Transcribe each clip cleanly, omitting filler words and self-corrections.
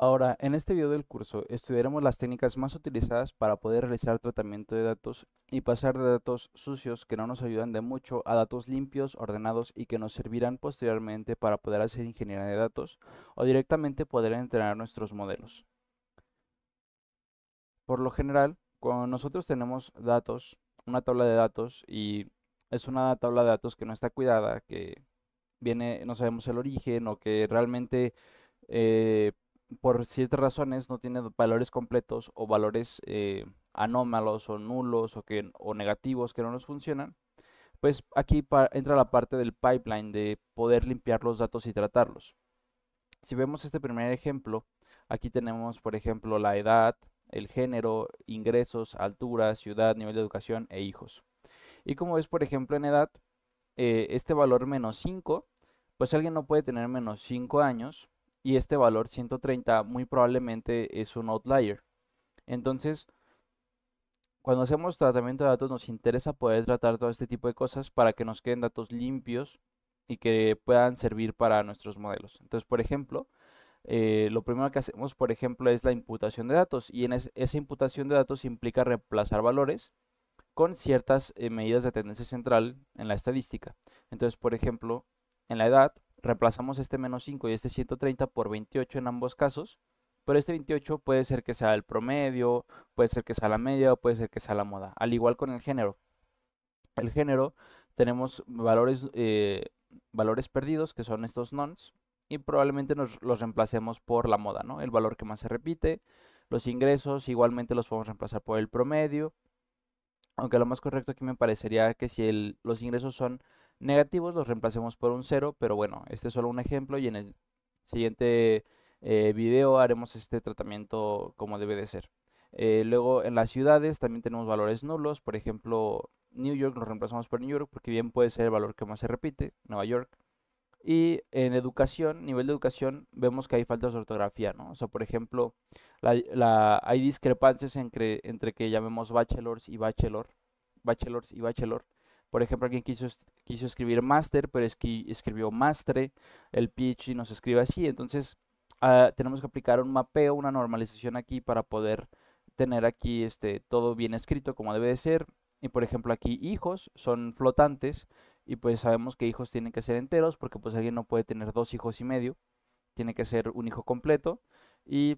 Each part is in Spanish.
Ahora, en este video del curso estudiaremos las técnicas más utilizadas para poder realizar tratamiento de datos y pasar de datos sucios que no nos ayudan de mucho a datos limpios, ordenados y que nos servirán posteriormente para poder hacer ingeniería de datos o directamente poder entrenar nuestros modelos. Por lo general, cuando nosotros tenemos datos, una tabla de datos y es una tabla de datos que no está cuidada, que viene, no sabemos el origen o que realmente eh, por ciertas razones no tiene valores completos o valores anómalos o nulos o negativos que no nos funcionan, pues aquí entra la parte del pipeline de poder limpiar los datos y tratarlos. Si vemos este primer ejemplo, aquí tenemos, por ejemplo, la edad, el género, ingresos, altura, ciudad, nivel de educación e hijos. Y como ves, por ejemplo, en edad, este valor -5, pues alguien no puede tener -5 años y este valor 130 muy probablemente es un outlier. Entonces, cuando hacemos tratamiento de datos nos interesa poder tratar todo este tipo de cosas para que nos queden datos limpios y que puedan servir para nuestros modelos. Entonces, por ejemplo, lo primero que hacemos, por ejemplo, es la imputación de datos y en esa imputación de datos implica reemplazar valores con ciertas medidas de tendencia central en la estadística. Entonces, por ejemplo, en la edad, reemplazamos este -5 y este 130 por 28 en ambos casos, pero este 28 puede ser que sea el promedio, puede ser que sea la media o puede ser que sea la moda. Al igual con el género. El género tenemos valores perdidos, que son estos nonce, y probablemente los reemplacemos por la moda, ¿no? El valor que más se repite. Los ingresos igualmente los podemos reemplazar por el promedio, aunque lo más correcto aquí me parecería que si los ingresos son negativos, los reemplacemos por un cero, pero bueno, este es solo un ejemplo y en el siguiente video haremos este tratamiento como debe de ser. Luego en las ciudades también tenemos valores nulos, por ejemplo, New York lo reemplazamos por New York porque bien puede ser el valor que más se repite, Nueva York. Y en educación, nivel de educación, vemos que hay faltas de ortografía, ¿no? O sea, por ejemplo, hay discrepancias entre que llamemos bachelors y bachelor. Por ejemplo, alguien quiso escribir máster, pero escribió mastre, el PhD nos escribe así. Entonces, tenemos que aplicar un mapeo, una normalización aquí para poder tener aquí todo bien escrito como debe de ser. Y por ejemplo, aquí hijos son flotantes y pues sabemos que hijos tienen que ser enteros porque pues alguien no puede tener dos hijos y medio, tiene que ser un hijo completo y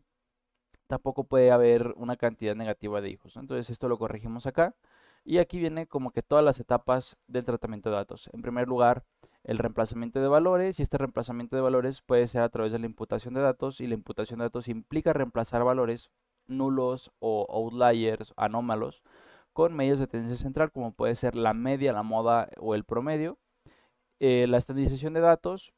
tampoco puede haber una cantidad negativa de hijos, ¿no? Entonces esto lo corregimos acá y aquí viene como que todas las etapas del tratamiento de datos. En primer lugar, el reemplazamiento de valores y este reemplazamiento de valores puede ser a través de la imputación de datos y la imputación de datos implica reemplazar valores nulos o outliers, anómalos, con medios de tendencia central como puede ser la media, la moda o el promedio. La estandarización de datos,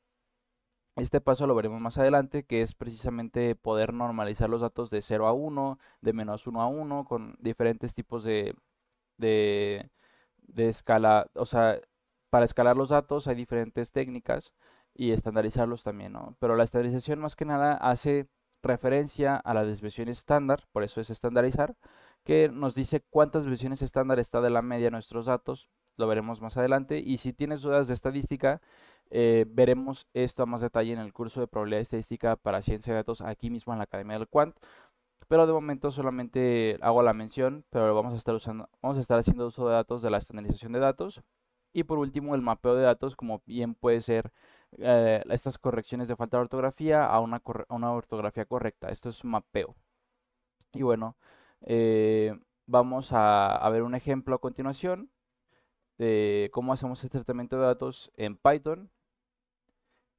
este paso lo veremos más adelante, que es precisamente poder normalizar los datos de 0 a 1, de -1 a 1, con diferentes tipos de, de escala. O sea, para escalar los datos hay diferentes técnicas y estandarizarlos también, ¿no? Pero la estandarización más que nada hace referencia a la desviación estándar, por eso es estandarizar, que nos dice cuántas desviaciones estándar está de la media de nuestros datos, lo veremos más adelante, y si tienes dudas de estadística, veremos esto a más detalle en el curso de probabilidad estadística para ciencia de datos aquí mismo en la Academia del Quant, pero de momento solamente hago la mención, pero vamos a estar haciendo uso de datos de la estandarización de datos. Y por último, el mapeo de datos, como bien puede ser estas correcciones de falta de ortografía a una ortografía correcta. Esto es mapeo. Y bueno, vamos a ver un ejemplo a continuación de cómo hacemos este tratamiento de datos en Python.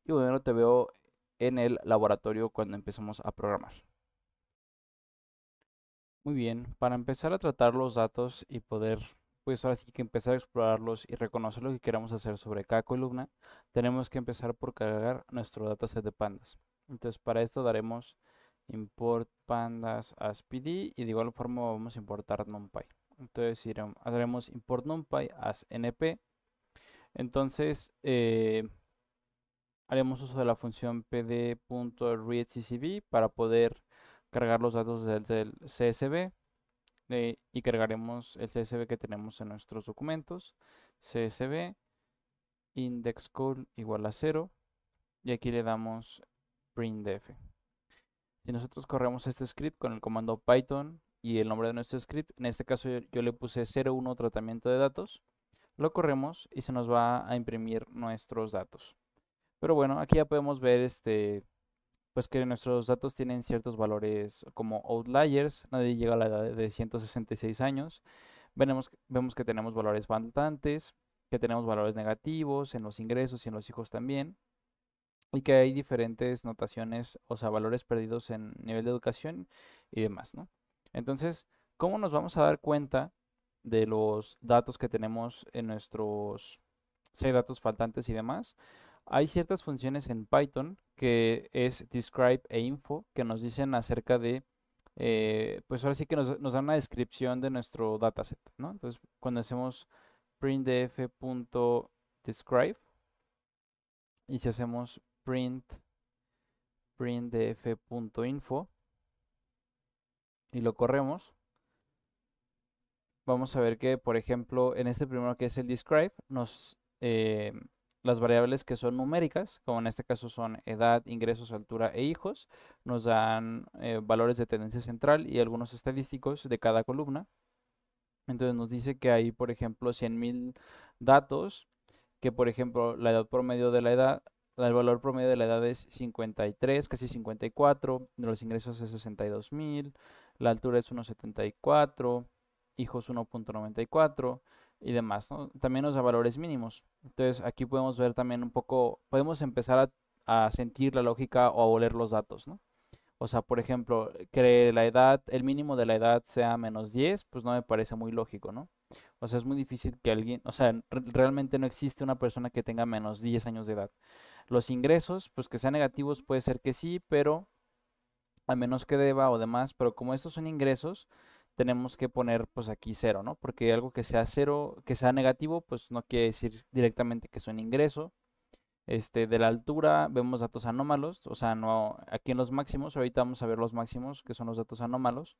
Y bueno, te veo en el laboratorio cuando empezamos a programar. Muy bien, para empezar a tratar los datos y poder, pues ahora sí que empezar a explorarlos y reconocer lo que queremos hacer sobre cada columna, tenemos que empezar por cargar nuestro dataset de pandas. Entonces, para esto daremos import pandas as pd y de igual forma vamos a importar numpy. Entonces, haremos import numpy as np. Entonces, haremos uso de la función pd.readccv para poder cargar los datos del CSV y cargaremos el CSV que tenemos en nuestros documentos. CSV indexCol igual a 0 y aquí le damos printf. Si nosotros corremos este script con el comando Python y el nombre de nuestro script, en este caso yo le puse 01 tratamiento de datos, lo corremos y se nos va a imprimir nuestros datos. Pero bueno, aquí ya podemos ver pues que nuestros datos tienen ciertos valores como outliers, nadie llega a la edad de 166 años. Vemos que tenemos valores faltantes, que tenemos valores negativos en los ingresos y en los hijos también, y que hay diferentes notaciones, o sea, valores perdidos en nivel de educación y demás, ¿no? Entonces, ¿cómo nos vamos a dar cuenta de los datos que tenemos en nuestros, si hay datos faltantes y demás? Hay ciertas funciones en Python que es describe e info que nos dicen acerca de, pues ahora sí que nos dan una descripción de nuestro dataset, ¿no? Entonces, cuando hacemos printdf.describe y si hacemos printdf.info y lo corremos, vamos a ver que, por ejemplo, en este primero que es el describe, las variables que son numéricas, como en este caso son edad, ingresos, altura e hijos, nos dan valores de tendencia central y algunos estadísticos de cada columna. Entonces nos dice que hay, por ejemplo, 100.000 datos, que por ejemplo la edad promedio de la edad, el valor promedio de la edad es 53, casi 54, de los ingresos es 62.000, la altura es 1,74, hijos 1,94 y demás, ¿no? También nos da valores mínimos. Entonces aquí podemos ver también un poco, podemos empezar a sentir la lógica o a oler los datos, ¿no? O sea, por ejemplo, que la edad, el mínimo de la edad sea -10, pues no me parece muy lógico, ¿no? O sea, es muy difícil que alguien, o sea, realmente no existe una persona que tenga -10 años de edad. Los ingresos, pues que sean negativos puede ser que sí, pero a menos que deba o demás, pero como estos son ingresos, tenemos que poner pues aquí cero, ¿no? Porque algo que sea cero, que sea negativo, pues no quiere decir directamente que es un ingreso. De la altura vemos datos anómalos, o sea, no aquí en los máximos, ahorita vamos a ver los máximos, que son los datos anómalos.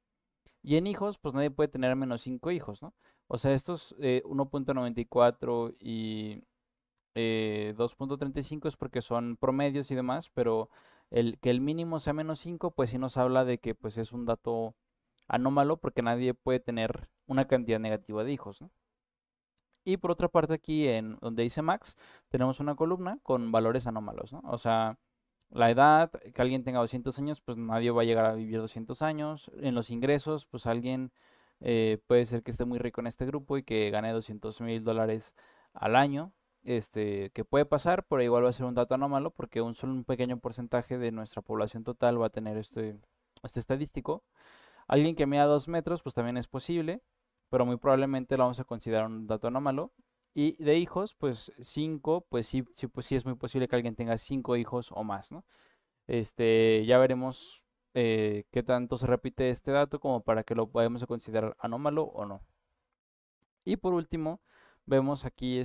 Y en hijos, pues nadie puede tener menos 5 hijos, ¿no? O sea, estos 1,94 y 2,35 es porque son promedios y demás, pero que el mínimo sea -5, pues sí nos habla de que pues es un dato anómalo porque nadie puede tener una cantidad negativa de hijos, ¿no? Y por otra parte aquí en donde dice max, tenemos una columna con valores anómalos, ¿no? O sea, la edad, que alguien tenga 200 años, pues nadie va a llegar a vivir 200 años. En los ingresos, pues alguien puede ser que esté muy rico en este grupo y que gane $200,000 al año. Que puede pasar, pero igual va a ser un dato anómalo porque solo un pequeño porcentaje de nuestra población total va a tener este estadístico. Alguien que mida 2 metros, pues también es posible, pero muy probablemente lo vamos a considerar un dato anómalo. Y de hijos, pues 5, pues sí, sí, pues sí es muy posible que alguien tenga 5 hijos o más, ¿no? Ya veremos qué tanto se repite este dato como para que lo podamos considerar anómalo o no. Y por último, vemos aquí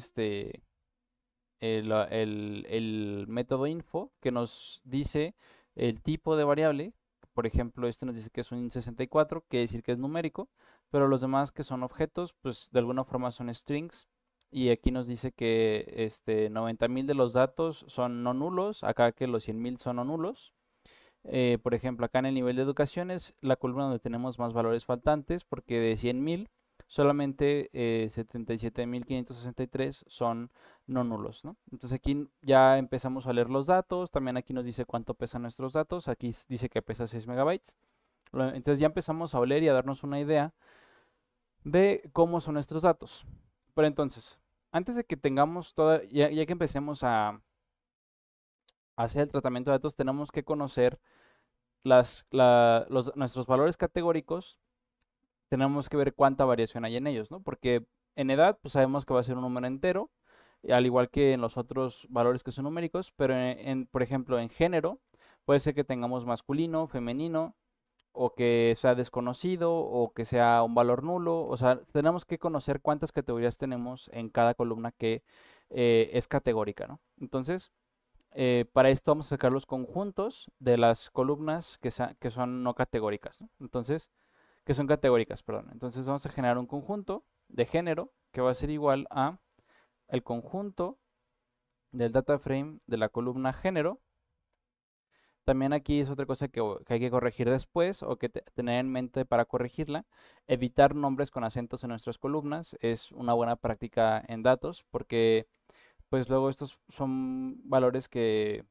el método info que nos dice el tipo de variable. Por ejemplo, este nos dice que es un 64, quiere decir que es numérico, pero los demás que son objetos, pues de alguna forma son strings. Y aquí nos dice que 90.000 de los datos son no nulos, acá que los 100.000 son no nulos. Por ejemplo, acá en el nivel de educación es la columna donde tenemos más valores faltantes, porque de 100.000 solamente 77.563 son no nulos, ¿no? Entonces aquí ya empezamos a leer los datos, también aquí nos dice cuánto pesan nuestros datos, aquí dice que pesa 6 megabytes. Entonces ya empezamos a oler y a darnos una idea de cómo son nuestros datos. Pero entonces, antes de que tengamos toda, ya que empecemos a hacer el tratamiento de datos, tenemos que conocer nuestros valores categóricos, tenemos que ver cuánta variación hay en ellos, ¿no? Porque en edad, pues sabemos que va a ser un número entero, al igual que en los otros valores que son numéricos, pero por ejemplo, en género, puede ser que tengamos masculino, femenino, o que sea desconocido, o que sea un valor nulo. O sea, tenemos que conocer cuántas categorías tenemos en cada columna que es categórica, ¿no? Entonces, para esto vamos a sacar los conjuntos de las columnas que son no categóricas, ¿no? Entonces, que son categóricas, perdón. Entonces vamos a generar un conjunto de género que va a ser igual a el conjunto del data frame de la columna género También aquí es otra cosa que hay que corregir después o que tener en mente para corregirla. Evitar nombres con acentos en nuestras columnas es una buena práctica en datos porque pues luego estos son valores que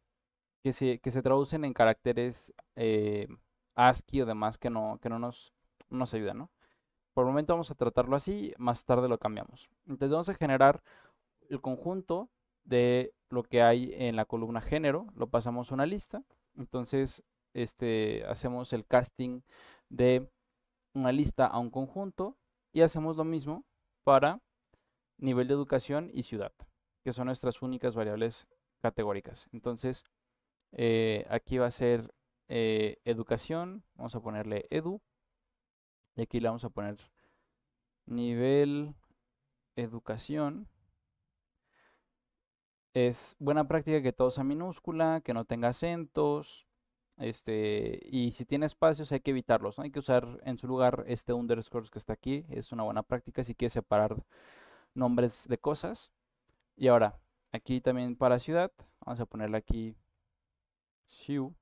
se traducen en caracteres ASCII o demás que no nos ayudan, ¿no? Por el momento vamos a tratarlo así, más tarde lo cambiamos. Entonces vamos a generar el conjunto de lo que hay en la columna género, lo pasamos a una lista. Entonces, hacemos el casting de una lista a un conjunto y hacemos lo mismo para nivel de educación y ciudad, que son nuestras únicas variables categóricas. Entonces, aquí va a ser educación, vamos a ponerle edu, y aquí le vamos a poner nivel educación. Es buena práctica que todo sea minúscula, que no tenga acentos, y si tiene espacios hay que evitarlos, ¿no? Hay que usar en su lugar este underscore que está aquí, es una buena práctica si quieres separar nombres de cosas. Y ahora, aquí también para ciudad, vamos a ponerle aquí Ciu,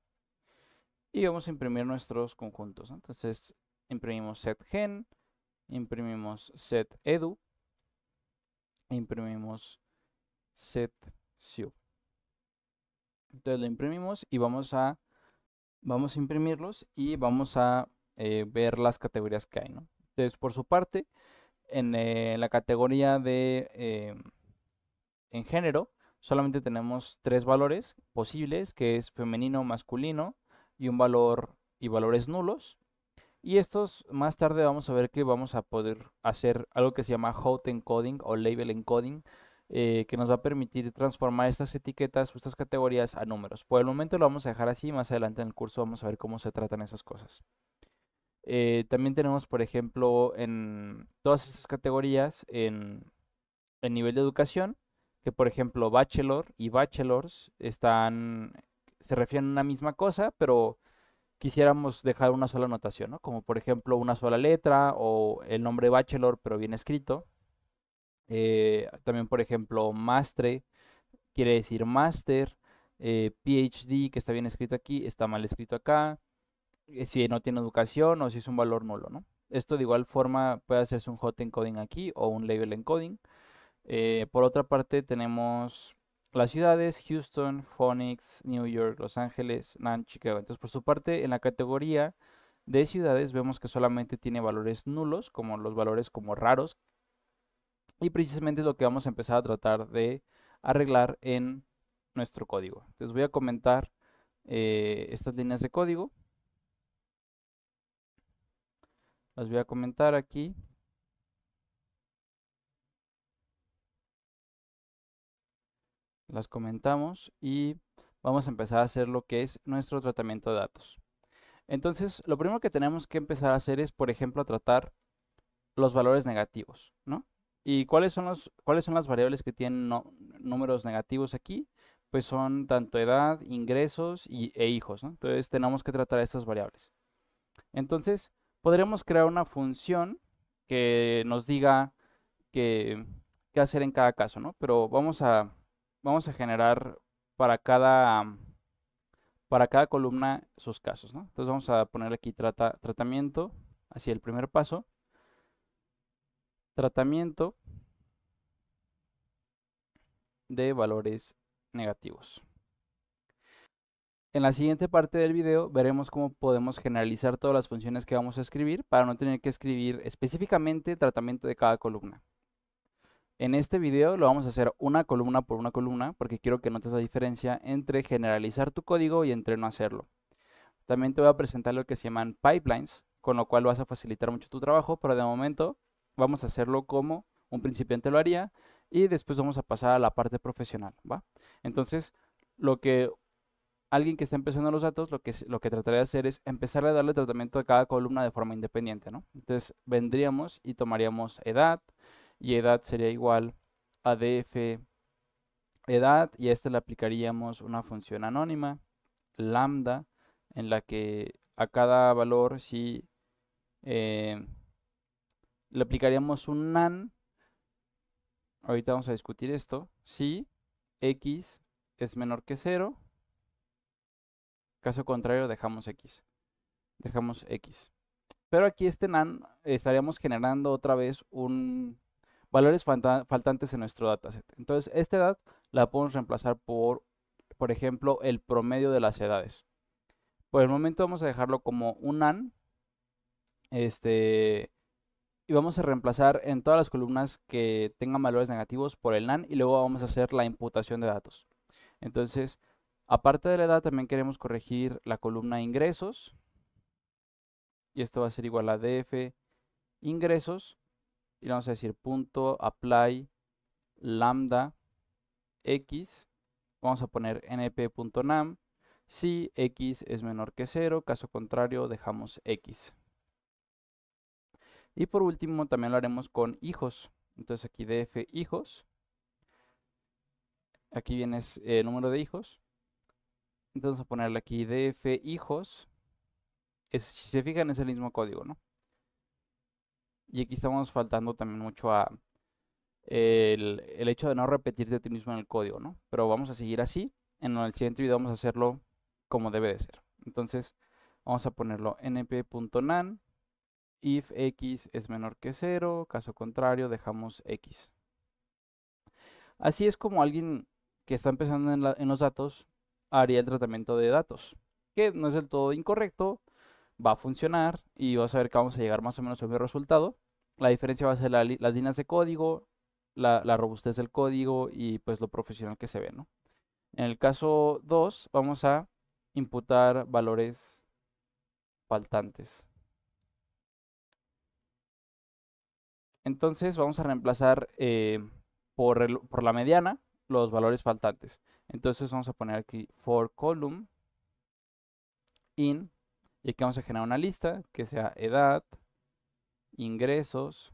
y vamos a imprimir nuestros conjuntos, ¿no? Entonces, imprimimos setGen, imprimimos setEdu, e imprimimos setCiu. Entonces lo imprimimos y vamos a imprimirlos y vamos a ver las categorías que hay, ¿no? Entonces, por su parte, en la categoría en género, solamente tenemos tres valores posibles, que es femenino, masculino y un valor y valores nulos. Y estos más tarde vamos a ver que vamos a poder hacer algo que se llama hot encoding o label encoding, que nos va a permitir transformar estas etiquetas o estas categorías a números. Por el momento lo vamos a dejar así, más adelante en el curso vamos a ver cómo se tratan esas cosas. También tenemos, por ejemplo, en todas estas categorías en nivel de educación, que por ejemplo bachelor y bachelors se refieren a una misma cosa, pero quisiéramos dejar una sola notación, ¿no? Como por ejemplo una sola letra o el nombre bachelor pero bien escrito. También por ejemplo mastre quiere decir máster. PhD que está bien escrito aquí está mal escrito acá. Si no tiene educación o si es un valor nulo, ¿no? Esto de igual forma puede hacerse un hot encoding aquí o un label encoding. Por otra parte tenemos las ciudades, Houston, Phoenix, New York, Los Ángeles, Nantes, Chicago. Entonces, por su parte, en la categoría de ciudades vemos que solamente tiene valores nulos, como los valores como raros. Y precisamente es lo que vamos a empezar a tratar de arreglar en nuestro código. Les voy a comentar estas líneas de código. Las voy a comentar aquí. Las comentamos y vamos a empezar a hacer lo que es nuestro tratamiento de datos. Entonces, lo primero que tenemos que empezar a hacer es, por ejemplo, tratar los valores negativos, ¿no? ¿Y cuáles son las variables que tienen números negativos aquí? Pues son tanto edad, ingresos e hijos, ¿no? Entonces, tenemos que tratar estas variables. Entonces, podremos crear una función que nos diga qué hacer en cada caso, ¿no? Pero vamos a generar para cada columna sus casos, ¿no? Entonces vamos a poner aquí tratamiento, así el primer paso, tratamiento de valores negativos. En la siguiente parte del video veremos cómo podemos generalizar todas las funciones que vamos a escribir para no tener que escribir específicamente el tratamiento de cada columna. En este video lo vamos a hacer una columna por una columna porque quiero que notes la diferencia entre generalizar tu código y entre no hacerlo. También te voy a presentar lo que se llaman pipelines, con lo cual vas a facilitar mucho tu trabajo, pero de momento vamos a hacerlo como un principiante lo haría y después vamos a pasar a la parte profesional, ¿va? Entonces, lo que alguien que está empezando los datos, lo que trataría de hacer es empezar a darle tratamiento a cada columna de forma independiente, ¿no? Entonces, vendríamos y tomaríamos edad, y edad sería igual a df edad, y a este le aplicaríamos una función anónima, lambda, en la que a cada valor sí le aplicaríamos un nan. Ahorita vamos a discutir esto. Si x es menor que 0, Caso contrario, dejamos X. Dejamos X. Pero aquí este NaN estaríamos generando otra vez valores faltantes en nuestro dataset. Entonces, esta edad la podemos reemplazar por ejemplo, el promedio de las edades. Por el momento vamos a dejarlo como un NaN. Y vamos a reemplazar en todas las columnas que tengan valores negativos por el NaN y luego vamos a hacer la imputación de datos. Entonces, aparte de la edad, también queremos corregir la columna ingresos. Y esto va a ser igual a df ingresos. Y le vamos a decir punto apply lambda x. Vamos a poner np.nam. Si x es menor que 0, caso contrario, dejamos x. Y por último, también lo haremos con hijos. Entonces aquí df hijos. Aquí viene el número de hijos. Entonces vamos a ponerle aquí df hijos. Si se fijan es el mismo código, ¿no? Y aquí estamos faltando también mucho a el hecho de no repetirte a ti mismo en el código, ¿no? Pero vamos a seguir así. En el siguiente video vamos a hacerlo como debe de ser. Entonces vamos a ponerlo np.nan. If x es menor que 0, caso contrario dejamos x. Así es como alguien que está empezando en los datos haría el tratamiento de datos, que no es del todo incorrecto, va a funcionar y vas a ver que vamos a llegar más o menos al mismo resultado. La diferencia va a ser las líneas de código, la robustez del código y pues lo profesional que se ve, ¿no? En el caso 2 vamos a imputar valores faltantes. Entonces vamos a reemplazar por la mediana los valores faltantes. Entonces vamos a poner aquí for column in y aquí vamos a generar una lista que sea edad, ingresos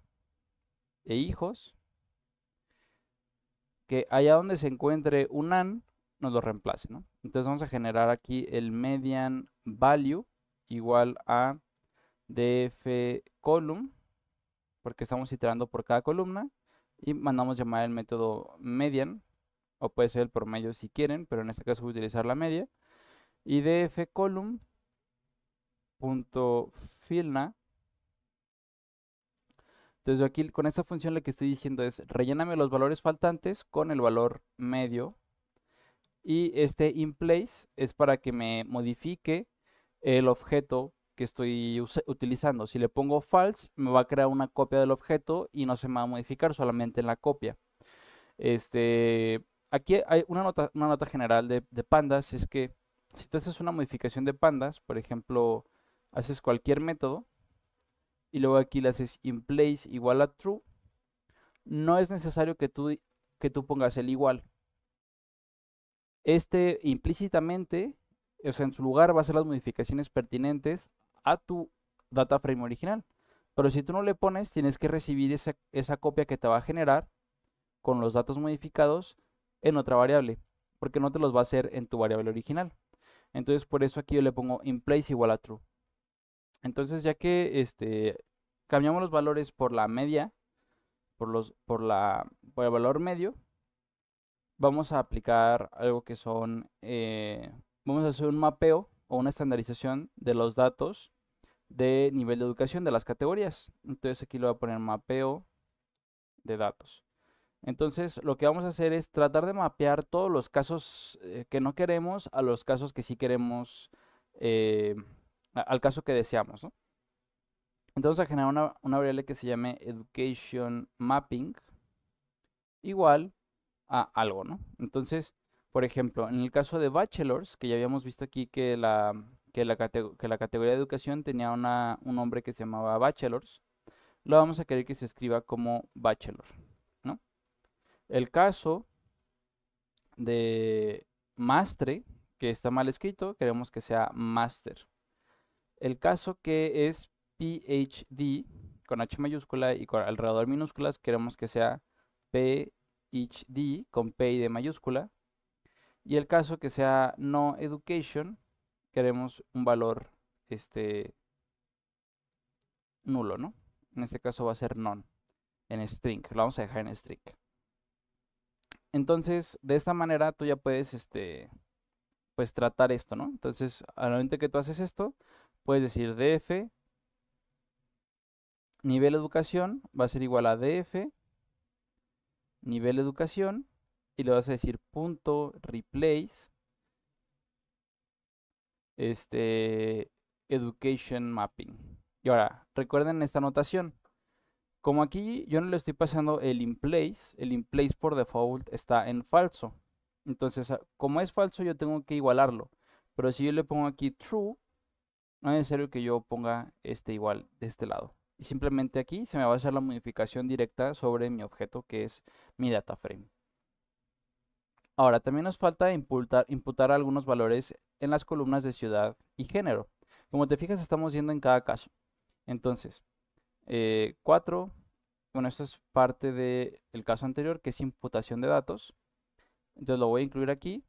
e hijos, que allá donde se encuentre un NaN nos lo reemplace, ¿no? Entonces vamos a generar aquí el median value igual a df column, porque estamos iterando por cada columna, y mandamos llamar el método median, o puede ser el promedio si quieren, pero en este caso voy a utilizar la media, y df column punto filna. Entonces aquí con esta función lo que estoy diciendo es relléname los valores faltantes con el valor medio, y este inPlace es para que me modifique el objeto que estoy utilizando. Si le pongo false, me va a crear una copia del objeto y no se me va a modificar, solamente en la copia. Aquí hay una nota general de pandas, es que si tú haces una modificación de pandas, por ejemplo, haces cualquier método y luego aquí le haces inPlace igual a true, no es necesario que tú pongas el igual. Implícitamente, o sea, en su lugar va a hacer las modificaciones pertinentes a tu data frame original. Pero si tú no le pones, tienes que recibir esa copia que te va a generar con los datos modificados en otra variable, porque no te los va a hacer en tu variable original. Entonces, por eso aquí yo le pongo inPlace igual a true. Entonces, ya que cambiamos los valores por la media, por el valor medio, vamos a aplicar algo que vamos a hacer un mapeo o una estandarización de los datos de nivel de educación de las categorías. Entonces aquí le voy a poner mapeo de datos. Entonces lo que vamos a hacer es tratar de mapear todos los casos que no queremos a los casos que sí queremos, al caso que deseamos, ¿no? Entonces a generar una variable que se llame education mapping igual a algo, ¿no? Entonces, por ejemplo, en el caso de bachelors, que ya habíamos visto aquí que la categoría de educación tenía un nombre que se llamaba bachelors, lo vamos a querer que se escriba como bachelor, ¿no? El caso de master, que está mal escrito, queremos que sea master. El caso que es PhD, con H mayúscula y con alrededor minúsculas, queremos que sea PhD con P y D mayúscula. Y el caso que sea no education, queremos un valor nulo, ¿no? En este caso va a ser none, en string, lo vamos a dejar en string. Entonces, de esta manera tú ya puedes pues tratar esto, ¿no? Entonces, al momento que tú haces esto, puedes decir df nivel educación va a ser igual a df nivel educación y le vas a decir punto replace education mapping. Y ahora, recuerden esta notación. Como aquí yo no le estoy pasando el in place por default está en falso. Entonces, como es falso, yo tengo que igualarlo. Pero si yo le pongo aquí true, no es necesario que yo ponga este igual de este lado. Y simplemente aquí se me va a hacer la modificación directa sobre mi objeto, que es mi data frame. Ahora, también nos falta imputar algunos valores en las columnas de ciudad y género. Como te fijas, estamos yendo en cada caso. Entonces, 4, bueno, esto es parte del caso anterior, que es imputación de datos. Entonces lo voy a incluir aquí.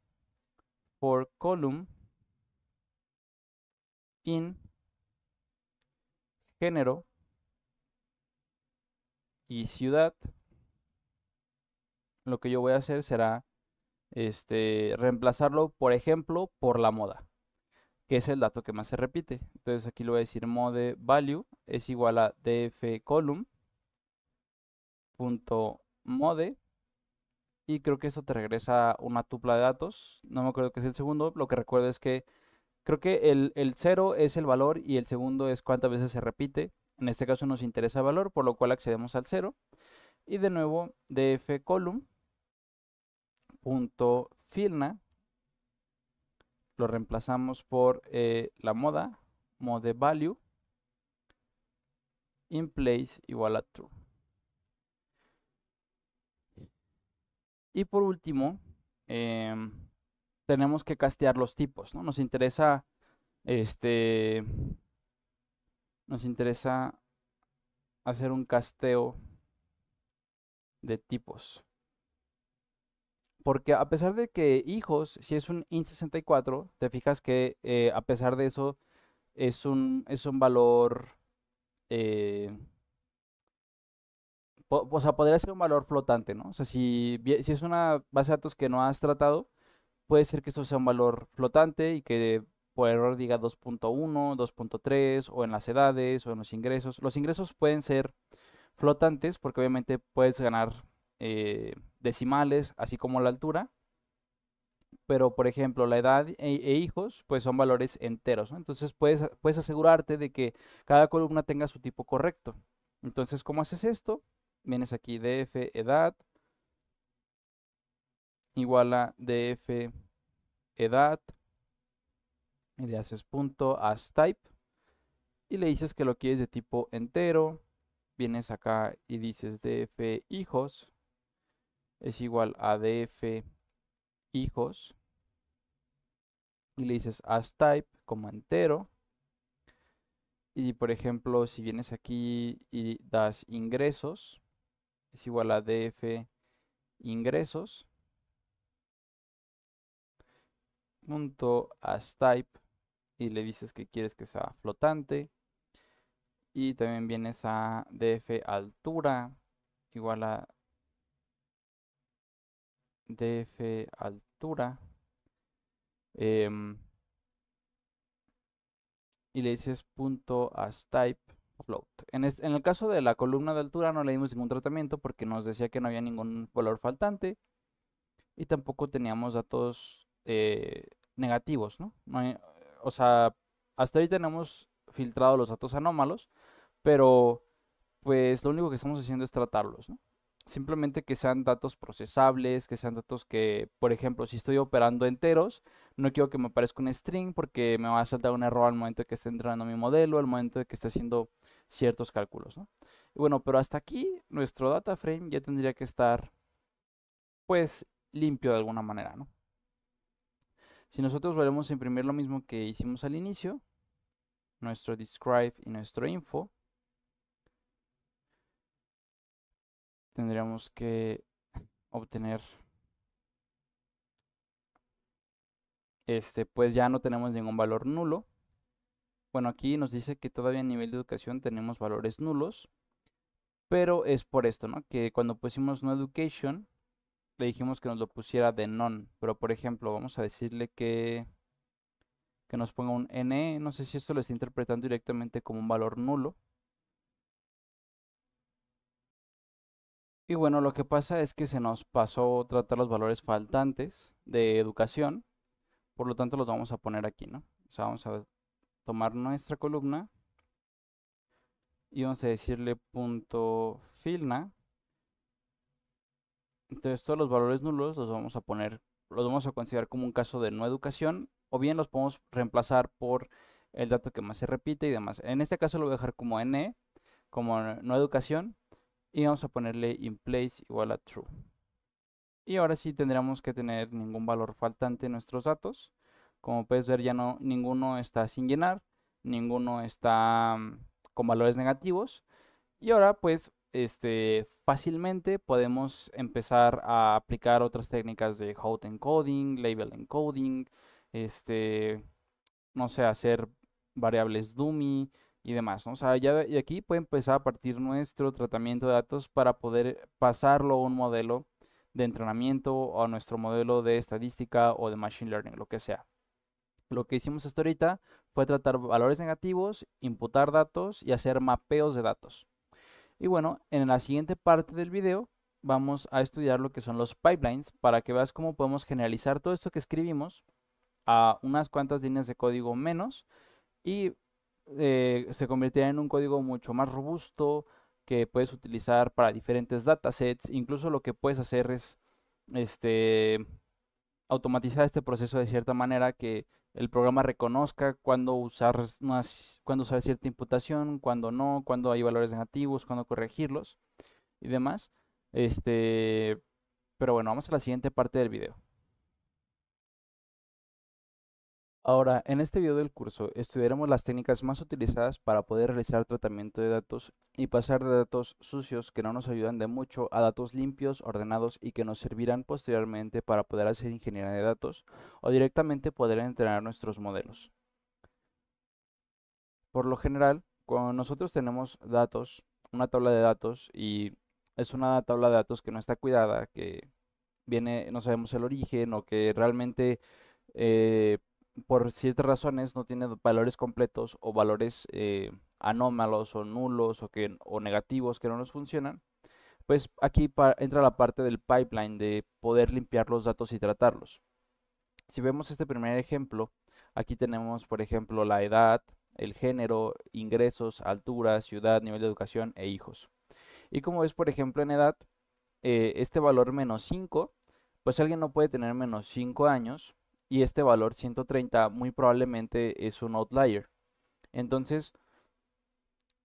For column in género y ciudad, lo que yo voy a hacer será reemplazarlo, por ejemplo, por la moda, que es el dato que más se repite. Entonces aquí le voy a decir mode value es igual a df column punto mode y creo que eso te regresa una tupla de datos. No me acuerdo qué es el segundo. Lo que recuerdo es que creo que el 0 es el valor y el segundo es cuántas veces se repite. En este caso nos interesa el valor, por lo cual accedemos al 0. Y de nuevo, df column punto filna lo reemplazamos por la moda, mode value, in place igual a true. Y por último, em, tenemos que castear los tipos, ¿no? Este, nos interesa hacer un casteo de tipos. Porque a pesar de que hijos, si es un int64, te fijas que a pesar de eso es un valor, eh, o sea, podría ser un valor flotante, ¿no? O sea, si es una base de datos que no has tratado, puede ser que esto sea un valor flotante y que por error diga 2.1, 2.3 o en las edades o en los ingresos. Los ingresos pueden ser flotantes porque obviamente puedes ganar decimales, así como la altura. Pero, por ejemplo, la edad e hijos, pues son valores enteros, ¿no? Entonces puedes asegurarte de que cada columna tenga su tipo correcto. Entonces, ¿cómo haces esto? Vienes aquí df edad igual a df edad y le haces punto as type y le dices que lo quieres de tipo entero. Vienes acá y dices df hijos es igual a df hijos y le dices as type como entero. Y por ejemplo, si vienes aquí y das ingresos, es igual a df ingresos punto as type y le dices que quieres que sea flotante. Y también vienes a df altura igual a df altura. em, y le dices punto as type float. En el caso de la columna de altura no le dimos ningún tratamiento porque nos decía que no había ningún valor faltante y tampoco teníamos datos negativos, ¿no? O sea, hasta ahí tenemos filtrado los datos anómalos, pero pues lo único que estamos haciendo es tratarlos, ¿no? Simplemente que sean datos procesables, que sean datos que, por ejemplo, si estoy operando enteros, no quiero que me aparezca un string porque me va a saltar un error al momento de que esté entrenando mi modelo, al momento de que esté haciendo ciertos cálculos, ¿no? Y bueno, pero hasta aquí nuestro data frame ya tendría que estar, pues, limpio de alguna manera, ¿no? Si nosotros volvemos a imprimir lo mismo que hicimos al inicio, nuestro describe y nuestro info, tendríamos que obtener, pues ya no tenemos ningún valor nulo. Bueno, aquí nos dice que todavía a nivel de educación tenemos valores nulos, pero es por esto, ¿no? Que cuando pusimos no education, le dijimos que nos lo pusiera de none, pero por ejemplo, vamos a decirle que que nos ponga un NE. No sé si esto lo está interpretando directamente como un valor nulo. Y bueno, lo que pasa es que se nos pasó tratar los valores faltantes de educación, por lo tanto los vamos a poner aquí, ¿no? O sea, vamos a tomar nuestra columna y vamos a decirle punto filna. Entonces todos los valores nulos los vamos a poner, los vamos a considerar como un caso de no educación, o bien los podemos reemplazar por el dato que más se repite y demás. En este caso lo voy a dejar como NE, como no educación, y vamos a ponerle in place igual a true. Y ahora sí tendríamos que tener ningún valor faltante en nuestros datos. Como puedes ver, ya no, ninguno está sin llenar, ninguno está con valores negativos. Y ahora pues fácilmente podemos empezar a aplicar otras técnicas de hot encoding, label encoding, este, no sé, hacer variables dummy y demás, ¿no? O sea, ya de aquí puede empezar a partir nuestro tratamiento de datos para poder pasarlo a un modelo de entrenamiento o a nuestro modelo de estadística o de machine learning, lo que sea. Lo que hicimos hasta ahorita fue tratar valores negativos, imputar datos y hacer mapeos de datos. Y bueno, en la siguiente parte del video vamos a estudiar lo que son los pipelines para que veas cómo podemos generalizar todo esto que escribimos a unas cuantas líneas de código menos y se convertirá en un código mucho más robusto que puedes utilizar para diferentes datasets. Incluso lo que puedes hacer es este, automatizar este proceso de cierta manera que el programa reconozca cuándo usar, cuándo usar cierta imputación, cuándo no, cuándo hay valores negativos, cuándo corregirlos y demás. Este, pero bueno, vamos a la siguiente parte del video. Ahora, en este video del curso estudiaremos las técnicas más utilizadas para poder realizar tratamiento de datos y pasar de datos sucios que no nos ayudan de mucho a datos limpios, ordenados y que nos servirán posteriormente para poder hacer ingeniería de datos o directamente poder entrenar nuestros modelos. Por lo general, cuando nosotros tenemos datos, una tabla de datos y es una tabla de datos que no está cuidada, que viene, no sabemos el origen o que realmente eh, por ciertas razones no tiene valores completos o valores anómalos o nulos o negativos que no nos funcionan, pues aquí entra la parte del pipeline de poder limpiar los datos y tratarlos. Si vemos este primer ejemplo, aquí tenemos, por ejemplo, la edad, el género, ingresos, altura, ciudad, nivel de educación e hijos. Y como ves, por ejemplo, en edad, este valor -5, pues alguien no puede tener -5 años y este valor 130 muy probablemente es un outlier. Entonces,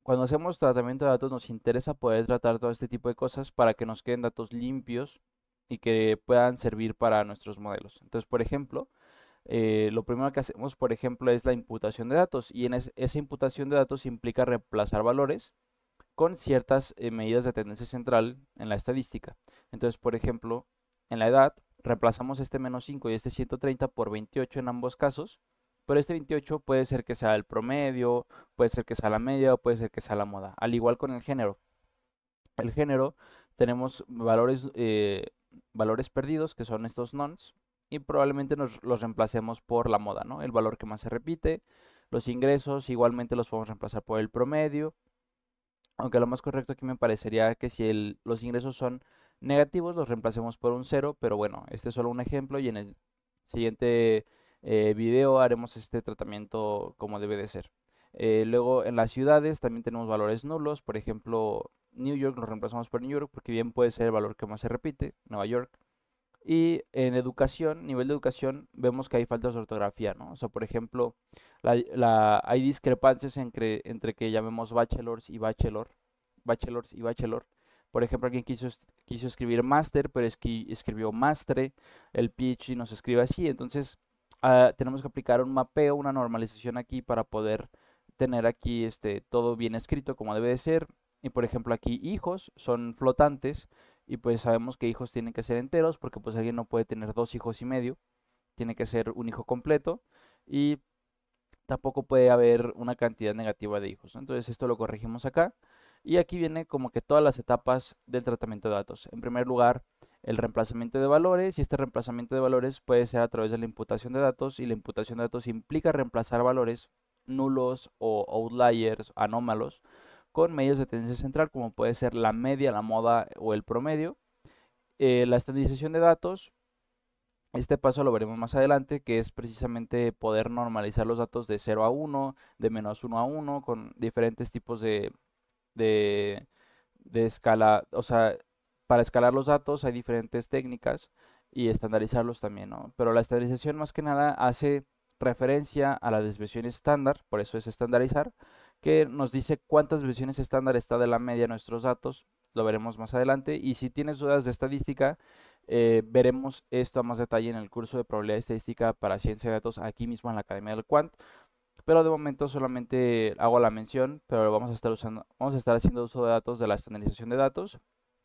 cuando hacemos tratamiento de datos nos interesa poder tratar todo este tipo de cosas para que nos queden datos limpios y que puedan servir para nuestros modelos. Entonces, por ejemplo, lo primero que hacemos, por ejemplo, es la imputación de datos y en esa imputación de datos implica reemplazar valores con ciertas medidas de tendencia central en la estadística. Entonces, por ejemplo, en la edad, reemplazamos este -5 y este 130 por 28 en ambos casos, pero este 28 puede ser que sea el promedio, puede ser que sea la media o puede ser que sea la moda. Al igual con el género. El género tenemos valores perdidos, que son estos nonce, y probablemente los reemplacemos por la moda, ¿no? El valor que más se repite. Los ingresos igualmente los podemos reemplazar por el promedio, aunque lo más correcto aquí me parecería que si los ingresos son negativos, los reemplacemos por un cero, pero bueno, este es solo un ejemplo y en el siguiente video haremos este tratamiento como debe de ser. Luego en las ciudades también tenemos valores nulos, por ejemplo, New York lo reemplazamos por New York porque bien puede ser el valor que más se repite, Nueva York. Y en educación, nivel de educación, vemos que hay faltas de ortografía, ¿no? O sea, por ejemplo, hay discrepancias entre que llamemos bachelors y bachelor. Por ejemplo, alguien quiso escribir máster, pero escribió mastre, el PhD nos escribe así. Entonces, tenemos que aplicar un mapeo, una normalización aquí para poder tener aquí todo bien escrito como debe de ser. Y por ejemplo, aquí hijos son flotantes y pues sabemos que hijos tienen que ser enteros porque pues alguien no puede tener 2 hijos y medio, tiene que ser un hijo completo y tampoco puede haber una cantidad negativa de hijos, ¿no? Entonces esto lo corregimos acá y aquí viene como que todas las etapas del tratamiento de datos. En primer lugar, el reemplazamiento de valores, y este reemplazamiento de valores puede ser a través de la imputación de datos, y la imputación de datos implica reemplazar valores nulos o outliers, anómalos, con medios de tendencia central, como puede ser la media, la moda o el promedio. La estandarización de datos, este paso lo veremos más adelante, que es precisamente poder normalizar los datos de 0 a 1, de -1 a 1, con diferentes tipos de, de escala. O sea, para escalar los datos hay diferentes técnicas y estandarizarlos también, ¿no? Pero la estandarización más que nada hace referencia a la desviación estándar, por eso es estandarizar, que nos dice cuántas desviaciones estándar está de la media de nuestros datos. Lo veremos más adelante. Y si tienes dudas de estadística, veremos esto a más detalle en el curso de probabilidad estadística para ciencia de datos aquí mismo en la Academia del Quant. Pero de momento solamente hago la mención, pero vamos a estar haciendo uso de datos de la estandarización de datos.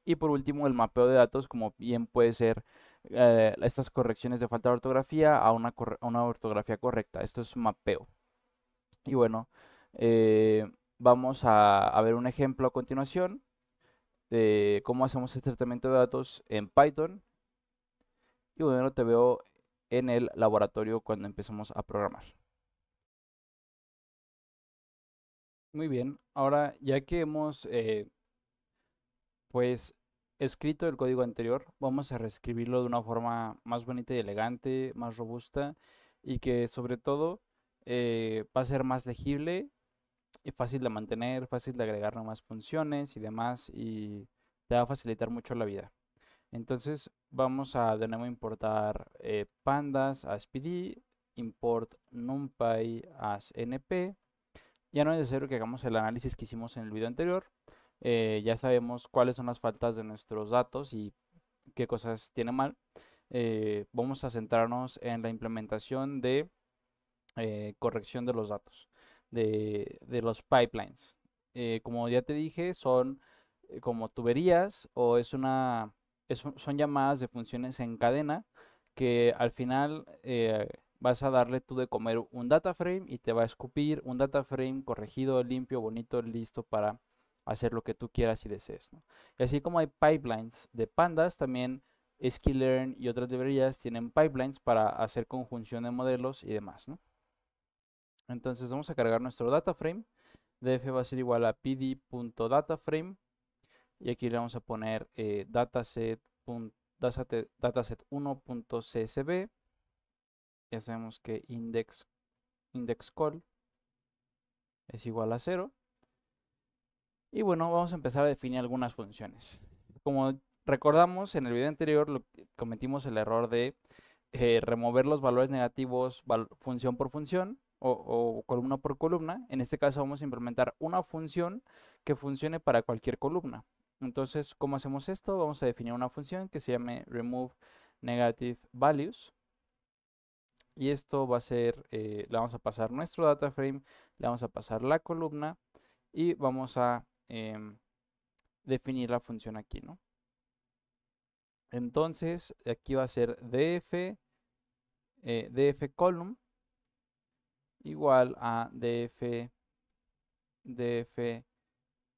Y por último, el mapeo de datos, como bien puede ser estas correcciones de falta de ortografía a una ortografía correcta. Esto es mapeo. Y bueno, vamos a ver un ejemplo a continuación de cómo hacemos este tratamiento de datos en Python. Y bueno, te veo en el laboratorio cuando empezamos a programar. Muy bien, ahora ya que hemos pues escrito el código anterior, vamos a reescribirlo de una forma más bonita y elegante, más robusta, y que sobre todo va a ser más legible y fácil de mantener, fácil de agregar nuevas funciones y demás, y te va a facilitar mucho la vida. Entonces vamos a de nuevo importar pandas as pd, import numpy as np. Ya no es necesario que hagamos el análisis que hicimos en el video anterior. Ya sabemos cuáles son las faltas de nuestros datos y qué cosas tiene mal. Vamos a centrarnos en la implementación de corrección de los datos, de los pipelines. Como ya te dije, son como tuberías, o son llamadas de funciones en cadena que al final vas a darle tú de comer un data frame y te va a escupir un data frame corregido, limpio, bonito, listo para hacer lo que tú quieras y desees, ¿no? Y así como hay pipelines de pandas, también sklearn y otras librerías tienen pipelines para hacer conjunción de modelos y demás, ¿no? Entonces vamos a cargar nuestro data frame. df va a ser igual a pd.dataframe, y aquí le vamos a poner dataset1.csv. Ya sabemos que index call es igual a 0. Y bueno, vamos a empezar a definir algunas funciones. Como recordamos en el video anterior, cometimos el error de remover los valores negativos función por función o columna por columna. En este caso vamos a implementar una función que funcione para cualquier columna. Entonces, ¿cómo hacemos esto? Vamos a definir una función que se llame remove negative values. Y esto va a ser, le vamos a pasar nuestro data frame, le vamos a pasar la columna y vamos a definir la función aquí, ¿no? Entonces, aquí va a ser df column igual a df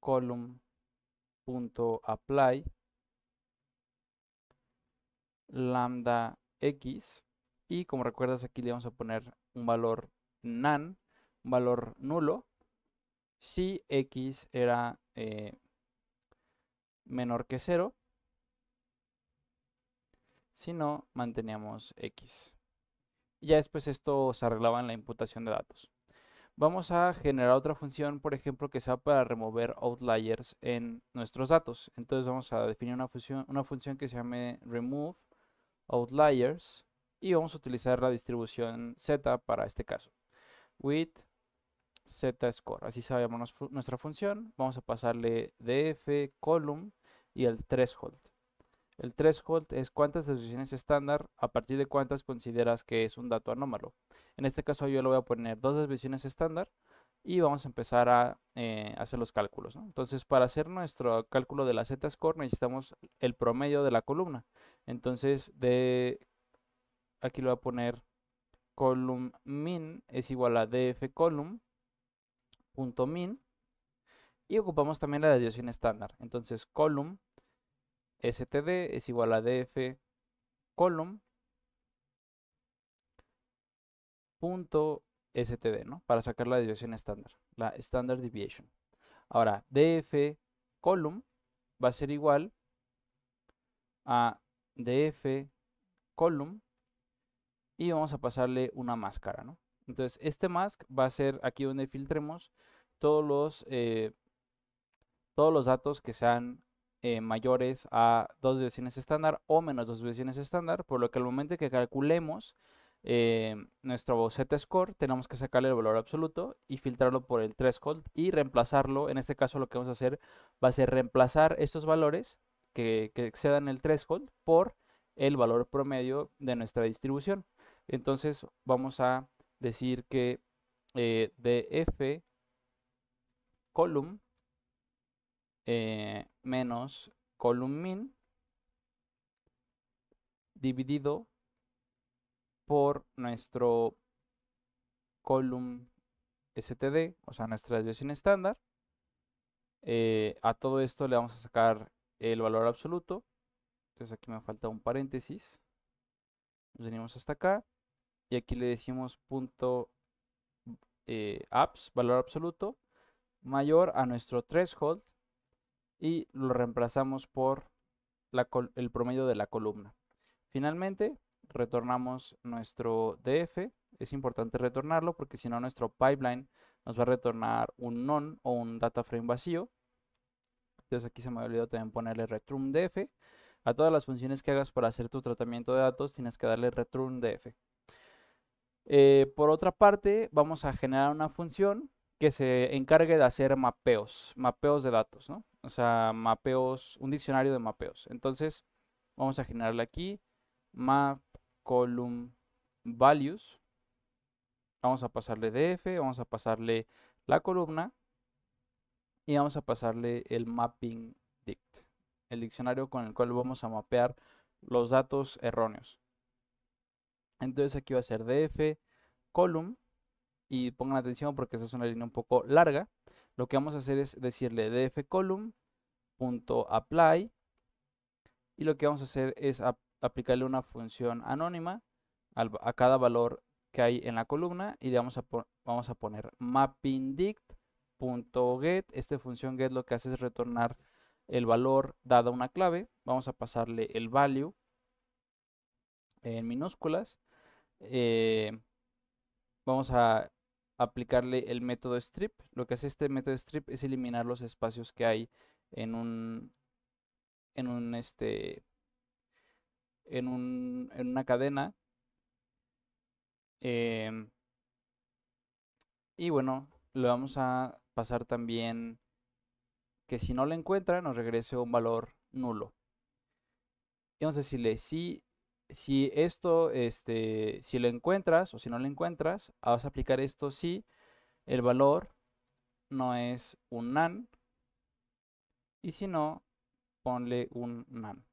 column.apply lambda x, y como recuerdas aquí le vamos a poner un valor none, un valor nulo, si x era menor que 0, si no manteníamos x. Y ya después esto se arreglaba en la imputación de datos. Vamos a generar otra función, por ejemplo, que sea para remover outliers en nuestros datos. Entonces vamos a definir una función que se llame remove outliers, y vamos a utilizar la distribución z para este caso, with z-score. Así se va a llamar nuestra función. Vamos a pasarle df column y el threshold. El threshold es cuántas desviaciones estándar a partir de cuántas consideras que es un dato anómalo. En este caso yo le voy a poner 2 desviaciones estándar y vamos a empezar a hacer los cálculos, ¿no? Entonces, para hacer nuestro cálculo de la z-score necesitamos el promedio de la columna. Entonces, aquí le voy a poner column min es igual a df column.min, y ocupamos también la desviación estándar. Entonces, column std es igual a df column punto std, ¿no? Para sacar la desviación estándar, la standard deviation. Ahora, df column va a ser igual a df column y vamos a pasarle una máscara, ¿no? Entonces, este mask va a ser aquí donde filtremos todos los datos que sean mayores a 2 desviaciones estándar o menos 2 desviaciones estándar, por lo que al momento que calculemos nuestro z-score, tenemos que sacarle el valor absoluto y filtrarlo por el threshold y reemplazarlo. En este caso lo que vamos a hacer va a ser reemplazar estos valores que excedan el threshold por el valor promedio de nuestra distribución. Entonces vamos a decir que df column menos column min dividido por nuestro column std, o sea, nuestra desviación estándar. A todo esto le vamos a sacar el valor absoluto. Entonces aquí me falta un paréntesis. Nos venimos hasta acá y aquí le decimos punto abs, valor absoluto, mayor a nuestro threshold y lo reemplazamos por el promedio de la columna. Finalmente, retornamos nuestro df. Es importante retornarlo porque si no nuestro pipeline nos va a retornar un none o un data frame vacío. Entonces aquí se me olvidó también ponerle return df. A todas las funciones que hagas para hacer tu tratamiento de datos tienes que darle return df. Por otra parte, vamos a generar una función que se encargue de hacer mapeos de datos, ¿no? O sea, mapeos, un diccionario de mapeos. Entonces, vamos a generarle aquí map column values. Vamos a pasarle df, vamos a pasarle la columna y vamos a pasarle el mapping dict, el diccionario con el cual vamos a mapear los datos erróneos. Entonces aquí va a ser df column y pongan atención porque esta es una línea un poco larga. Lo que vamos a hacer es decirle df column.apply y lo que vamos a hacer es aplicarle una función anónima a cada valor que hay en la columna y le vamos a poner mappingdict.get. Esta función get lo que hace es retornar el valor dada una clave. Vamos a pasarle el value en minúsculas. Vamos a aplicarle el método strip. Lo que hace este método strip es eliminar los espacios que hay en en una cadena. em, y bueno, le vamos a pasar también que si no lo encuentra nos regrese un valor nulo. Y vamos a decirle si esto, si lo encuentras o si no lo encuentras, vas a aplicar esto si el valor no es un none y si no, ponle un none.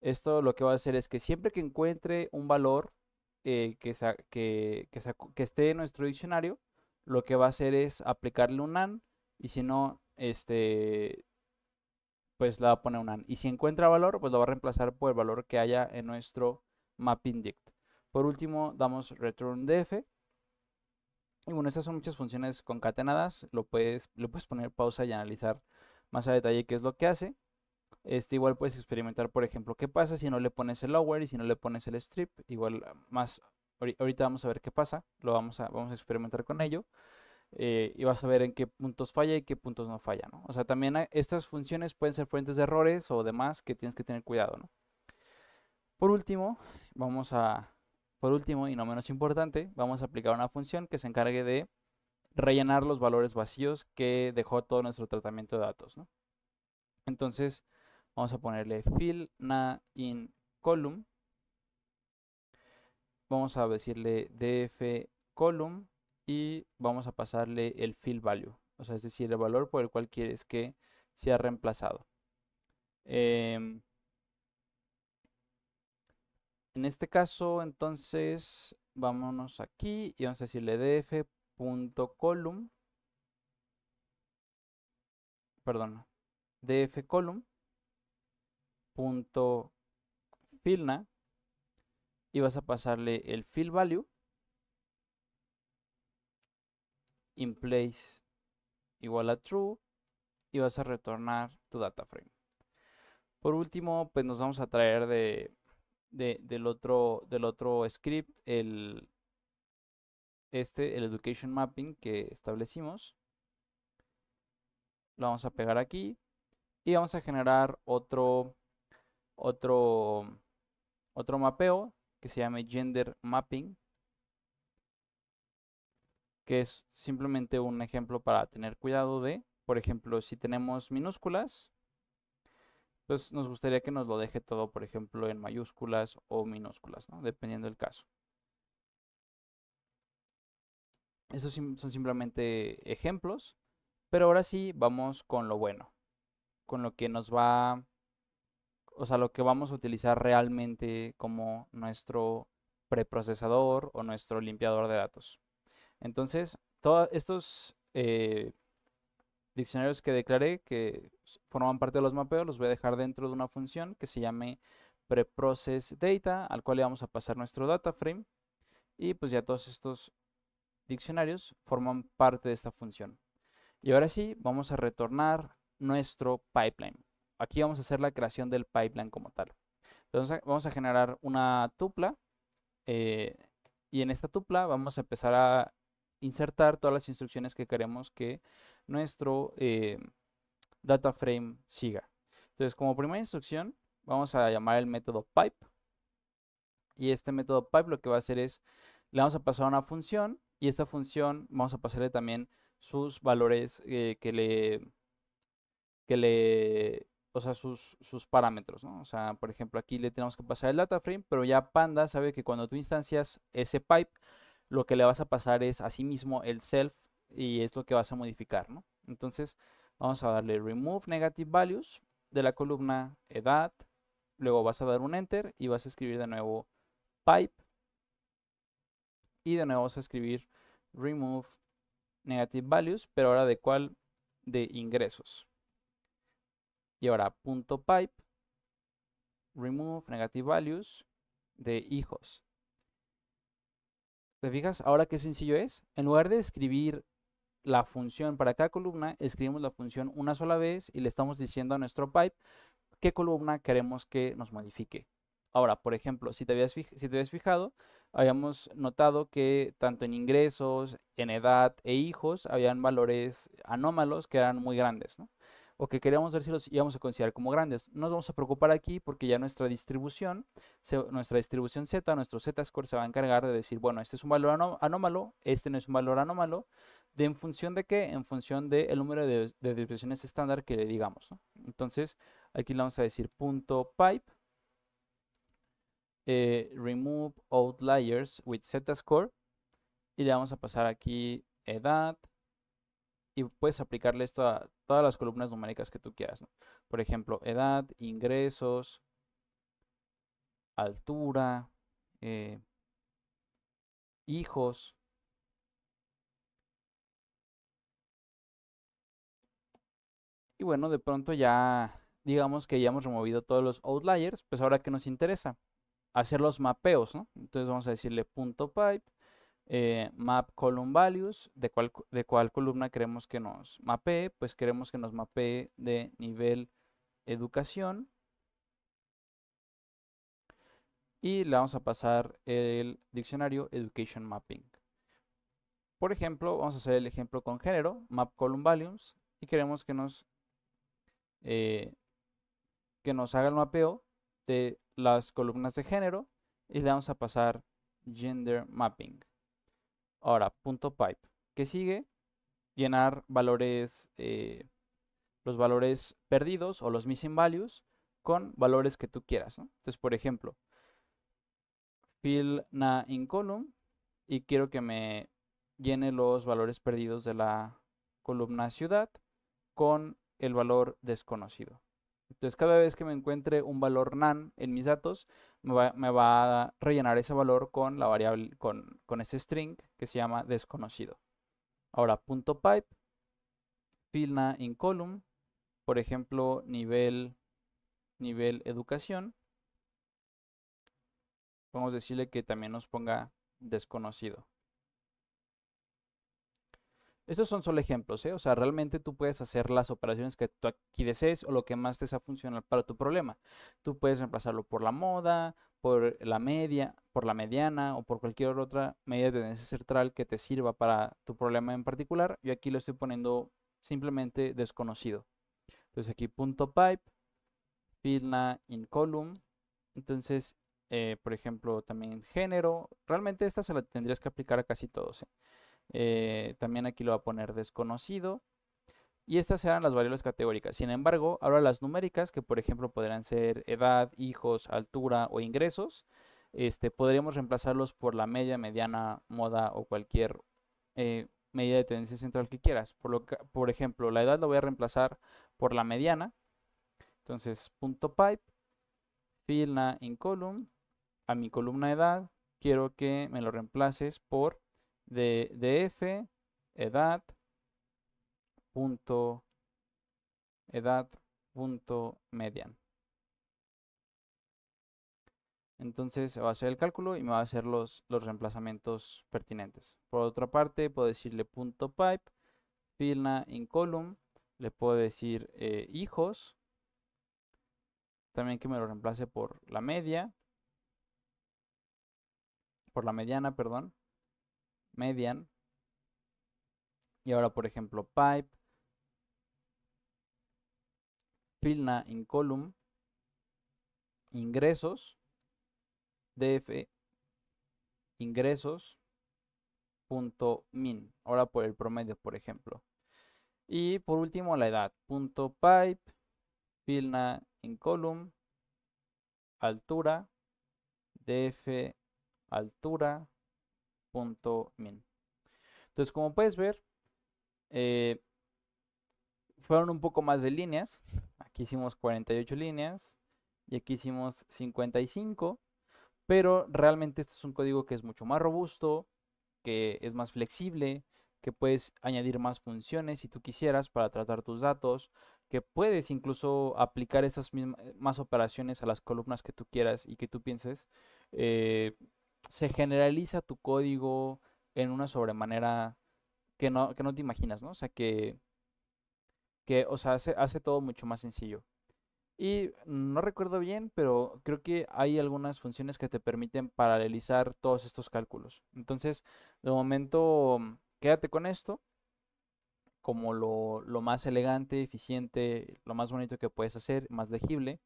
Esto lo que va a hacer es que siempre que encuentre un valor que esté en nuestro diccionario, lo que va a hacer es aplicarle un none y si no, pues le va a poner un none. Y si encuentra valor, pues lo va a reemplazar por el valor que haya en nuestro mapping dict. Por último, damos return df. Y bueno, estas son muchas funciones concatenadas. Le puedes poner pausa y analizar más a detalle qué es lo que hace. Igual puedes experimentar, por ejemplo, qué pasa si no le pones el lower y si no le pones el strip. Igual más, ahorita vamos a ver qué pasa. Vamos a experimentar con ello. Y vas a ver en qué puntos falla y qué puntos no falla, ¿no? O sea, también estas funciones pueden ser fuentes de errores o demás que tienes que tener cuidado, ¿no? Por último, por último y no menos importante, vamos a aplicar una función que se encargue de rellenar los valores vacíos que dejó todo nuestro tratamiento de datos, ¿no? Entonces, vamos a ponerle fill na in column. Vamos a decirle df column y vamos a pasarle el fill value. O sea, es decir, el valor por el cual quieres que sea reemplazado. En este caso, entonces, vámonos aquí y vamos a decirle df.column, perdón, df column punto fillNA y vas a pasarle el fill value in place igual a true y vas a retornar tu data frame. Por último, pues nos vamos a traer del otro script el education mapping que establecimos. Lo vamos a pegar aquí y vamos a generar otro mapeo que se llame gender mapping, que es simplemente un ejemplo para tener cuidado de, por ejemplo, si tenemos minúsculas, pues nos gustaría que nos lo deje todo, por ejemplo, en mayúsculas o minúsculas, ¿no? Dependiendo del caso. Esos son simplemente ejemplos, pero ahora sí vamos con lo bueno, con lo que nos va, o sea, lo que vamos a utilizar realmente como nuestro preprocesador o nuestro limpiador de datos. Entonces, todos estos diccionarios que declaré que forman parte de los mapeos los voy a dejar dentro de una función que se llame preprocessData, al cual le vamos a pasar nuestro data frame y pues ya todos estos diccionarios forman parte de esta función. Y ahora sí, vamos a retornar nuestro pipeline. Aquí vamos a hacer la creación del pipeline como tal. Entonces vamos a generar una tupla eh, y en esta tupla vamos a empezar a insertar todas las instrucciones que queremos que nuestro data frame siga. Entonces, como primera instrucción, vamos a llamar el método pipe. Y este método pipe lo que va a hacer es, le vamos a pasar una función y esta función vamos a pasarle también sus valores o sea, sus parámetros, ¿no? O sea, por ejemplo, aquí le tenemos que pasar el data frame, pero ya Panda sabe que cuando tú instancias ese pipe, lo que le vas a pasar es a sí mismo el self y es lo que vas a modificar, ¿no? Entonces, vamos a darle remove negative values de la columna edad, luego vas a dar un enter y vas a escribir de nuevo pipe y de nuevo vas a escribir remove negative values, pero ahora de cuál? De ingresos. Y ahora punto pipe remove negative values de hijos. ¿Te fijas ahora qué sencillo es? En lugar de escribir la función para cada columna, escribimos la función una sola vez y le estamos diciendo a nuestro pipe qué columna queremos que nos modifique. Ahora, por ejemplo, si te habías fijado, habíamos notado que tanto en ingresos, en edad e hijos, habían valores anómalos que eran muy grandes, ¿no? O que queríamos ver si los íbamos a considerar como grandes. No nos vamos a preocupar aquí porque ya nuestra distribución Z, nuestro Z-score se va a encargar de decir, bueno, este es un valor anómalo, este no es un valor anómalo, ¿en función de qué? En función del número de distribuciones estándar que le digamos, ¿no? Entonces, aquí le vamos a decir punto pipe remove outliers with Z-score y le vamos a pasar aquí edad y puedes aplicarle esto a todas las columnas numéricas que tú quieras, ¿no? Por ejemplo, edad, ingresos, altura, eh, hijos. Y bueno, de pronto ya digamos que ya hemos removido todos los outliers, pues ahora que nos interesa hacer los mapeos, ¿no? Entonces vamos a decirle punto pipe map column values, de cuál columna queremos que nos mapee, pues queremos que nos mapee de nivel educación y le vamos a pasar el diccionario education mapping. Por ejemplo, vamos a hacer el ejemplo con género, map column values, y queremos eh, que nos haga el mapeo de las columnas de género y le vamos a pasar gender mapping. Ahora, punto pipe. ¿Qué sigue? Llenar valores, los valores perdidos o los missing values con valores que tú quieras, ¿no? Entonces, por ejemplo, fill na in column y quiero que me llene los valores perdidos de la columna ciudad con el valor desconocido. Entonces, cada vez que me encuentre un valor nan en mis datos, me va a rellenar ese valor con la variable, con ese string que se llama desconocido. Ahora, punto pipe, fill na in column, por ejemplo, nivel nivel educación. Vamos a decirle que también nos ponga desconocido. Estos son solo ejemplos, ¿eh? O sea, realmente tú puedes hacer las operaciones que tú aquí desees o lo que más te sea funcional para tu problema. Tú puedes reemplazarlo por la moda, por la media, por la mediana o por cualquier otra medida de tendencia central que te sirva para tu problema en particular. Yo aquí lo estoy poniendo simplemente desconocido. Entonces aquí punto pipe, filna in column. Entonces, por ejemplo, también género. Realmente esta se la tendrías que aplicar a casi todos, ¿eh? También aquí lo va a poner desconocido. Y estas serán las variables categóricas. Sin embargo, ahora las numéricas, que por ejemplo podrán ser edad, hijos, altura o ingresos, podríamos reemplazarlos por la media, mediana, moda o cualquier medida de tendencia central que quieras. Por ejemplo, la edad la voy a reemplazar por la mediana. Entonces, punto pipe, filna in column, a mi columna edad, quiero que me lo reemplaces por df edad punto edad punto median. Entonces va a hacer el cálculo y me va a hacer los reemplazamientos pertinentes. Por otra parte, puedo decirle punto pipe, filna in column, le puedo decir hijos, también que me lo reemplace por la media, por la mediana, perdón, median. Y ahora, por ejemplo, pipe, filna in column, ingresos, df ingresos punto min, ahora por el promedio, por ejemplo. Y por último la edad, punto pipe, filna in column, altura, df altura punto min. Entonces, como puedes ver, eh, fueron un poco más de líneas. Aquí hicimos 48 líneas y aquí hicimos 55, pero realmente este es un código que es mucho más robusto, que es más flexible, que puedes añadir más funciones si tú quisieras para tratar tus datos, que puedes incluso aplicar esas mismas más operaciones a las columnas que tú quieras y que tú pienses. Eh, Se generaliza tu código en una sobremanera que no te imaginas, ¿no? O sea, o sea, hace todo mucho más sencillo. Y no recuerdo bien, pero creo que hay algunas funciones que te permiten paralelizar todos estos cálculos. Entonces, de momento, quédate con esto como lo más elegante, eficiente, lo más bonito que puedes hacer, más legible,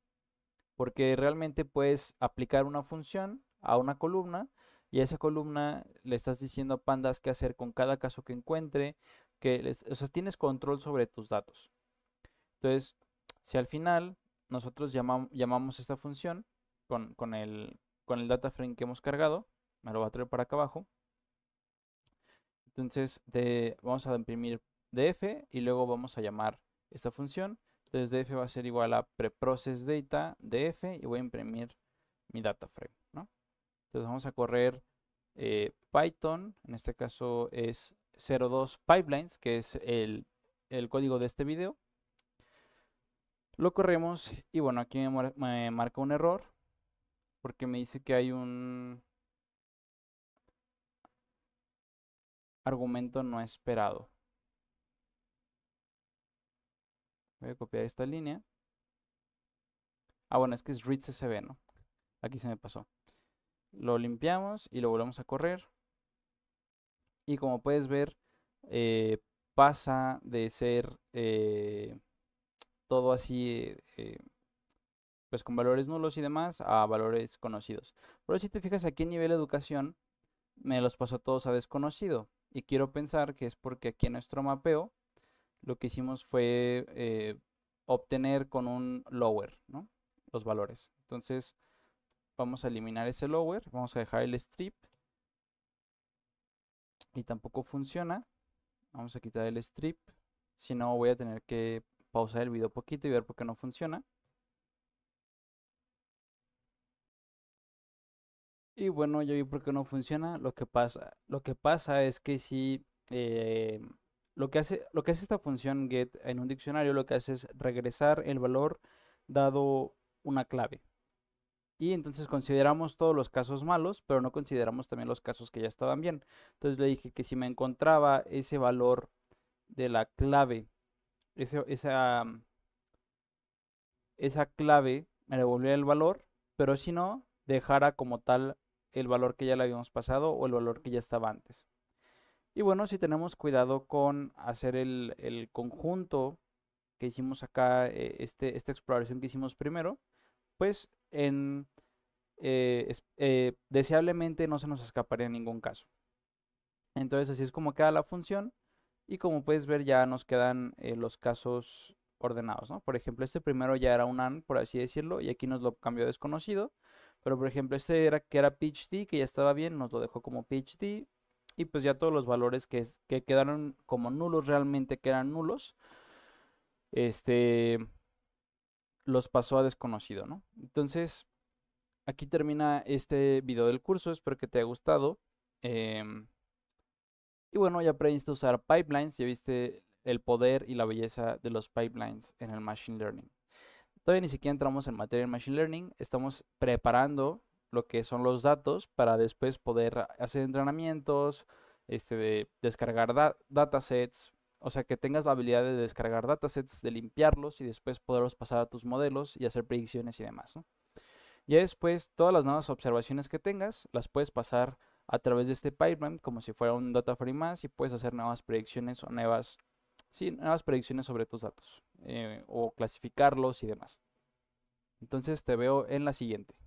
porque realmente puedes aplicar una función a una columna y a esa columna le estás diciendo a Pandas qué hacer con cada caso que encuentre, o sea, tienes control sobre tus datos. Entonces, si al final nosotros llamamos esta función con el data frame que hemos cargado, me lo voy a traer para acá abajo. Entonces, vamos a imprimir df y luego vamos a llamar esta función. Entonces, df va a ser igual a preprocessData df y voy a imprimir mi data frame, ¿no? Entonces, vamos a correr Python, en este caso es 02 pipelines, que es el código de este video. Lo corremos y bueno, aquí me marca un error porque me dice que hay un argumento no esperado. Voy a copiar esta línea. Ah, bueno, es que es read CSV, ¿no? Aquí se me pasó. Lo limpiamos y lo volvemos a correr. Y como puedes ver, pasa de ser todo así, pues con valores nulos y demás, a valores conocidos. Pero si te fijas aquí en nivel educación, me los pasó todos a desconocido. Y quiero pensar que es porque aquí en nuestro mapeo lo que hicimos fue obtener con un lower, ¿no? Los valores. Entonces vamos a eliminar ese lower, vamos a dejar el strip y tampoco funciona. Vamos a quitar el strip, si no voy a tener que pausar el video poquito y ver por qué no funciona. Y bueno, ya vi por qué no funciona. Lo que pasa es que si lo que hace esta función get en un diccionario, lo que hace es regresar el valor dado una clave. Y entonces consideramos todos los casos malos, pero no consideramos también los casos que ya estaban bien. Entonces le dije que si me encontraba ese valor de la clave, ese- esa, esa clave me devolviera el valor, pero si no, dejara como tal el valor que ya le habíamos pasado o el valor que ya estaba antes. Y bueno, si tenemos cuidado con hacer el conjunto que hicimos acá, esta exploración que hicimos primero, pues deseablemente no se nos escaparía en ningún caso. Entonces así es como queda la función y como puedes ver ya nos quedan los casos ordenados, ¿no? Por ejemplo, este primero ya era un AND, por así decirlo, y aquí nos lo cambió a desconocido, pero por ejemplo este era que era PhD, que ya estaba bien, nos lo dejó como PhD, y pues ya todos los valores que quedaron como nulos realmente, que eran nulos, este, los pasó a desconocido, ¿no? Entonces, aquí termina este video del curso, espero que te haya gustado. em, Y bueno, ya aprendiste a usar pipelines, ya viste el poder y la belleza de los pipelines en el Machine Learning. Todavía ni siquiera entramos en materia en Machine Learning, estamos preparando lo que son los datos para después poder hacer entrenamientos, de descargar datasets, o sea, que tengas la habilidad de descargar datasets, de limpiarlos y después poderlos pasar a tus modelos y hacer predicciones y demás, ¿no? Ya después, todas las nuevas observaciones que tengas, las puedes pasar a través de este pipeline como si fuera un data frame más y puedes hacer nuevas predicciones o sí, nuevas predicciones sobre tus datos o clasificarlos y demás. Entonces te veo en la siguiente.